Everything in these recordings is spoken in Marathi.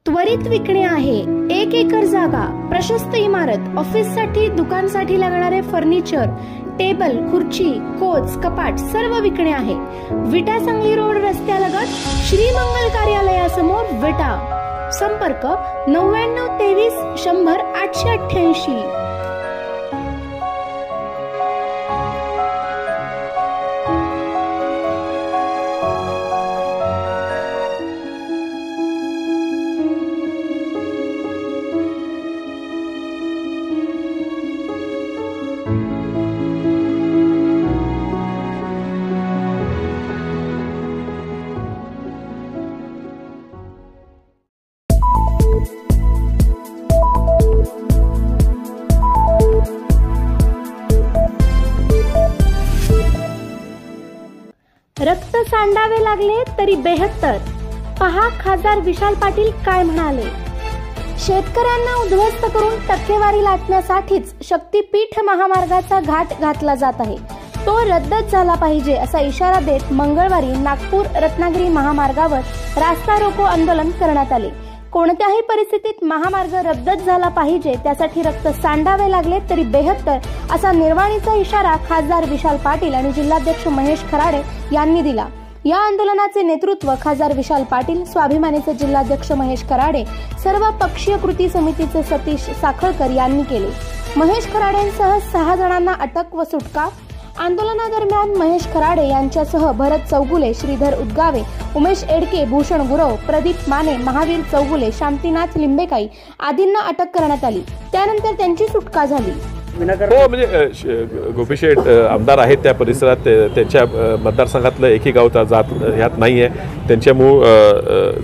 त्वरित विकणे आहे। 1 एकर जागा, प्रशस्त इमारत, ऑफिससाठी, दुकानसाठी लागणारे फर्निचर, टेबल, खुर्ची, कोच, कपाट सर्व विकणे आहे। विटा सांगली रोड रस्त्यालगत श्री मंगल कार्यालयासमोर विटा। संपर्क 99 23 100 888। रक्त सांडावे लागले तरी बेहत्तर, पहा खासदार विशाल पाटील काय म्हणाले। शेतकऱ्यांना उद्ध्वस्त करून टक्केवारी लाटण्यासाठीच शक्तीपीठ महामार्गाचा घाट घातला जात आहे, तो रद्दच झाला पाहिजे असा इशारा देत मंगळवारी नागपूर रत्नागिरी महामार्गावर रास्ता रोको आंदोलन करण्यात आले। कोणत्याही परिस्थितीत महामार्ग रद्दच झाला पाहिजे, त्यासाठी रक्त सांडावे लागले तरी बेहत्तर असा निर्वाणीचा इशारा खासदार विशाल पाटील आणि जिल्हाध्यक्ष महेश खराडे यांनी दिला। या आंदोलनाचे नेतृत्व खासदार विशाल पाटील, स्वाभिमानीचे जिल्हाध्यक्ष महेश खराडे, सर्व पक्षीय कृती समितीचे सतीश साखळकर यांनी केले। महेश खराडेंसह 6 जणांना अटक व सुटका। आंदोलनादरम्यान महेश खराडे यांच्यासह भरत चौगुले, श्रीधर उदगावे, उमेश एडके, भूषण गुरव, प्रदीप माने, महावीर चौगुले, शांतीनाथ लिंबेकाई आदींना अटक करण्यात आली। त्यानंतर त्यांची सुटका झाली। हो, म्हणजे गोपीशेठ आमदार आहेत त्या परिसरात, त्यांच्या मतदारसंघातलं एकही गाव जात ह्यात नाही आहे। त्यांच्या मूळ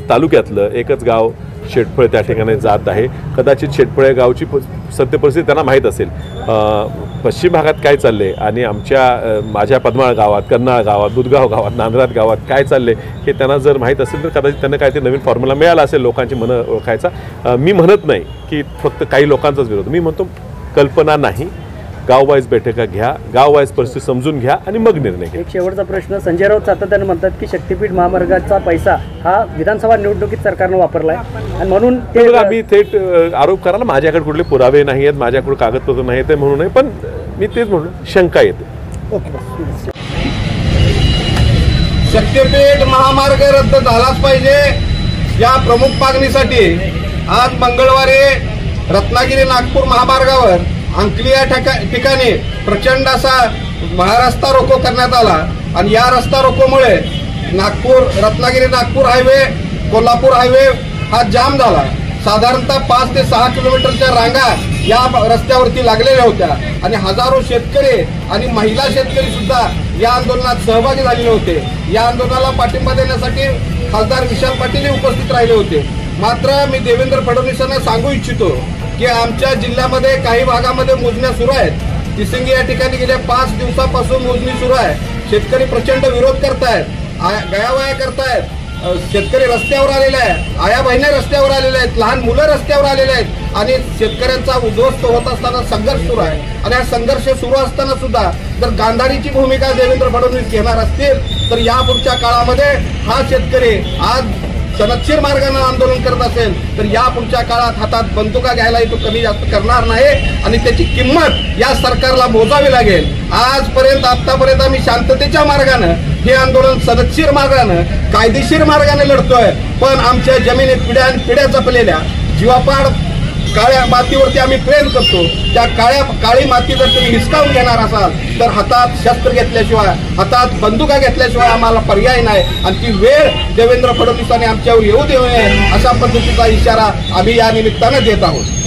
तालुक्यातलं एकच गाव शेटफळे त्या ठिकाणी जात आहे। कदाचित शेटफळे गावची सत्य परिस्थिती त्यांना माहीत असेल, पश्चिम भागात काय चालले आणि माझ्या पद्माळ गावात, कर्नाळ गावात, दुधगाव गावात, नांदरात गावात काय चालले हे त्यांना जर माहीत असेल तर कदाचित त्यांना काहीतरी नवीन फॉर्म्युला मिळाला असेल लोकांची मनं ओळखायचा। मी म्हणत नाही की फक्त काही लोकांचाच विरोध, मी म्हणतो कल्पना नाही, गाव वाईज बैठका घ्या, गाव वाईज परिस्थिती समजून घ्या आणि मग निर्णय घ्या। एक शेवटचा प्रश्न, संजय राऊत सातत्याने म्हणतात की शक्तीपीठ महामार्गाचा पैसा हा विधानसभा निवडणुकीत सरकारने वापरलाय आणि म्हणून ते मी थेट आरोप करायला माझ्याकडे कुठले पुरावे नाही आहेत, माझ्याकडे कागदपत्र नाही ते म्हणून, पण मी तेच म्हणून शंका येते। शक्तीपीठ महामार्ग रद्द झालाच पाहिजे या प्रमुख मागणीसाठी आज मंगळवारी रत्नागिरी नागपूर महामार्गावर अंकली या ठिकाणी प्रचंड असा रस्ता रोको करण्यात आला आणि या रस्ता रोकोमुळे रत्नागिरी नागपूर हायवे, कोल्हापूर हायवे हा जाम झाला। साधारणतः 5 ते 6 किलोमीटरच्या रांगा या रस्त्यावरती लागलेल्या होत्या आणि हजारो शेतकरी आणि महिला शेतकरी सुद्धा या आंदोलनात सहभागी झालेले होते। या आंदोलनाला पाठिंबा देण्यासाठी खासदार विशाल पाटील उपस्थित राहिले होते। मात्र मी देवेंद्र फडणवीसांना सांगू इच्छितो की आमच्या जिल्ह्यामध्ये काही भागामध्ये मोजण्या सुरू आहेत। तिसंगी या ठिकाणी गेल्या 5 दिवसापासून मोजणी सुरू आहे। शेतकरी प्रचंड विरोध करतायत, गयावया करतायत, शेतकरी रस्त्यावर आलेले आहेत, आया बहिणी रस्त्यावर आलेले आहेत, लहान मुलं रस्त्यावर आलेले आहेत आणि शेतकऱ्यांचा उद्ध्वस्त होत असताना संघर्ष सुरू आहे। आणि हा संघर्ष सुरू असताना सुद्धा जर गांधारीची भूमिका देवेंद्र फडणवीस घेणार असतील तर यापुढच्या काळामध्ये हा शेतकरी आज सनदशीर मार्गाने आंदोलन करत असेल तर या पुढच्या काळात हातात बंदुका घ्यायलाही तो कमी जास्त करणार नाही आणि त्याची किंमत या सरकारला मोजावी लागेल। आतापर्यंत आम्ही शांततेच्या मार्गाने हे आंदोलन सनदशीर मार्गाने, कायदेशीर मार्गाने लढतोय, पण आमच्या जमिनीत पिढ्या जपलेल्या जीवापाड काळ्या मातीवरती आम्ही प्रेम करतो। त्या काळी माती जर तुम्ही हिसकावून घेणार असाल तर हातात शस्त्र घेतल्याशिवाय, हातात बंदुका घेतल्याशिवाय आम्हाला पर्याय नाही आणि ती वेळ देवेंद्र फडणवीसांनी आमच्यावर येऊ देऊ नये अशा पद्धतीचा इशारा आम्ही या निमित्ताने देत आहोत।